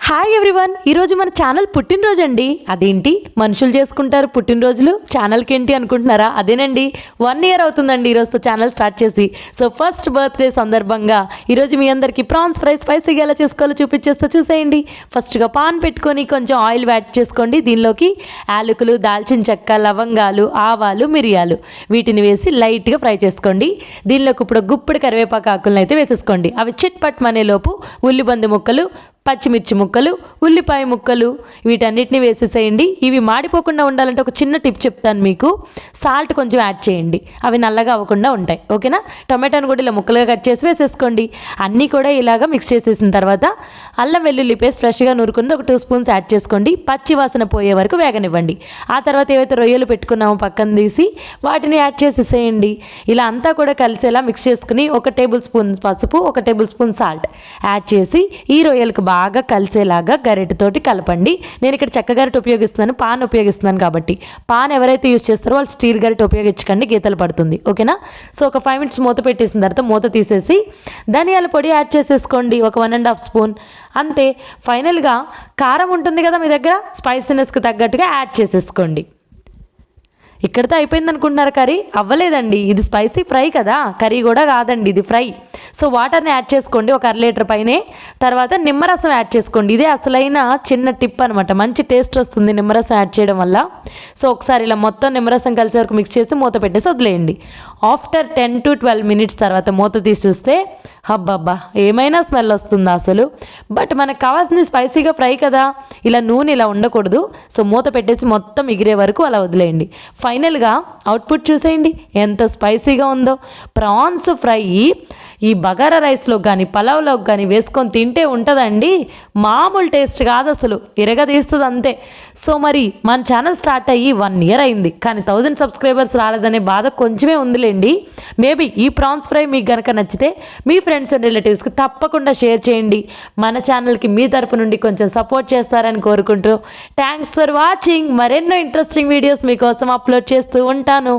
Hi everyone, ఈరోజు మన channel పుట్టినరోజు అండి. అదేంటి మనుషులు చేసుకుంటారు పుట్టినరోజులు, ఛానల్కి ఏంటి అనుకుంటున్నారా? అదేనండి 1 ఇయర్ అవుతుందండి ఈరోజుతో ఛానల్ స్టార్ట్ చేసి. సో ఫస్ట్ బర్త్డే సందర్భంగా ఈరోజు మీ అందరికీ ప్రాన్స్ ఫ్రై స్పైసీగా ఎలా చేసుకోవాలో చూపించేస్తే చూసేయండి. ఫస్ట్గా పాన్ పెట్టుకొని కొంచెం ఆయిల్ యాడ్ చేసుకోండి. దీనిలోకి యాలకులు, దాల్చిన చెక్క, లవంగాలు, ఆవాలు, మిరియాలు వీటిని వేసి లైట్గా ఫ్రై చేసుకోండి. దీనిలోకి ఇప్పుడు గుప్పుడు కరివేపాకు ఆకులను అయితే వేసేసుకోండి. అవి చిట్పట్ మనేలోపు ఉల్లిబంది ముక్కలు, పచ్చిమిర్చి ముక్కలు, ఉల్లిపాయ ముక్కలు వీటన్నిటిని వేసేసేయండి. ఇవి మాడిపోకుండా ఉండాలంటే ఒక చిన్న టిప్ చెప్తాను మీకు. సాల్ట్ కొంచెం యాడ్ చేయండి, అవి నల్లగా అవ్వకుండా ఉంటాయి. ఓకేనా? టొమాటోని కూడా ఇలా ముక్కలుగా కట్ చేసి వేసేసుకోండి. అన్నీ కూడా ఇలాగా మిక్స్ చేసేసిన తర్వాత అల్లం వెల్లుల్లి పేస్ట్ ఫ్రెష్గా నూరుకుంది ఒక 2 స్పూన్స్ యాడ్ చేసుకోండి. పచ్చి వాసన పోయే వరకు వేగనివ్వండి. ఆ తర్వాత ఏవైతే రొయ్యలు పెట్టుకున్నామో పక్కన తీసి వాటిని యాడ్ చేసేసేయండి. ఇలా అంతా కూడా కలిసేలా మిక్స్ చేసుకుని 1 టేబుల్ స్పూన్ పసుపు, 1 టేబుల్ స్పూన్ సాల్ట్ యాడ్ చేసి ఈ రొయ్యలకు బాగా కలిసేలాగా గరిటెతోటి కలపండి. నేను ఇక్కడ చెక్క గరిటె ఉపయోగిస్తున్నాను, పాన్ ఉపయోగిస్తున్నాను కాబట్టి. పాన్ ఎవరైతే యూజ్ చేస్తారో వాళ్ళు స్టీల్ గరిటె ఉపయోగించకండి, గీతలు పడుతుంది. ఓకేనా? సో ఒక 5 మినిట్స్ మూత పెట్టేసిన తర్వాత మూత తీసేసి ధనియాల పొడి యాడ్ చేసేసుకోండి, ఒక 1.5 స్పూన్. అంతే. ఫైనల్గా కారం ఉంటుంది కదా మీ దగ్గర, స్పైసీనెస్కి తగ్గట్టుగా యాడ్ చేసేసుకోండి. ఇక్కడితో అయిపోయింది అనుకుంటున్నారు కర్రీ? అవ్వలేదండి, ఇది స్పైసీ ఫ్రై కదా, కర్రీ కూడా కాదండి, ఇది ఫ్రై. సో వాటర్ని యాడ్ చేసుకోండి, ఒక 1/2 లీటర్ పైనే. తర్వాత నిమ్మరసం యాడ్ చేసుకోండి. ఇదే అసలైన చిన్న టిప్ అనమాట, మంచి టేస్ట్ వస్తుంది నిమ్మరసం యాడ్ చేయడం వల్ల. సో ఒకసారి ఇలా మొత్తం నిమ్మరసం కలిసే వరకు మిక్స్ చేసి మూత పెట్టేసి వదిలేయండి. ఆఫ్టర్ 10 to 12 మినిట్స్ తర్వాత మూత తీసి చూస్తే హబ్బబ్బా ఏమైనా స్మెల్ వస్తుందా అసలు. బట్ మనకు కావాల్సింది స్పైసీగా ఫ్రై కదా, ఇలా నూనె ఇలా ఉండకూడదు. సో మూత పెట్టేసి మొత్తం ఎగిరే వరకు అలా వదిలేయండి. ఫైనల్గా అవుట్పుట్ చూసేయండి ఎంత స్పైసీగా ఉందో. ప్రాన్స్ ఫ్రై ఈ బగారా రైస్లో కానీ పలావ్లోకి కానీ వేసుకొని తింటే ఉంటుందండి, మామూలు టేస్ట్ కాదు అసలు, ఇరగదీస్తుంది అంతే. సో మరి మన ఛానల్ స్టార్ట్ అయ్యి 1 ఇయర్ అయింది, కానీ 1000 సబ్స్క్రైబర్స్ రాలేదనే బాధ కొంచెమే ఉందిలేండి. మేబీ ఈ ప్రాన్స్ ఫ్రై మీకు కనుక నచ్చితే మీ ఫ్రెండ్స్ అండ్ రిలేటివ్స్కి తప్పకుండా షేర్ చేయండి. మన ఛానల్కి మీ తరపు నుండి కొంచెం సపోర్ట్ చేస్తారని కోరుకుంటూ థ్యాంక్స్ ఫర్ వాచింగ్. మరెన్నో ఇంట్రెస్టింగ్ వీడియోస్ మీకోసం అప్లోడ్ చేస్తూ ఉంటాను.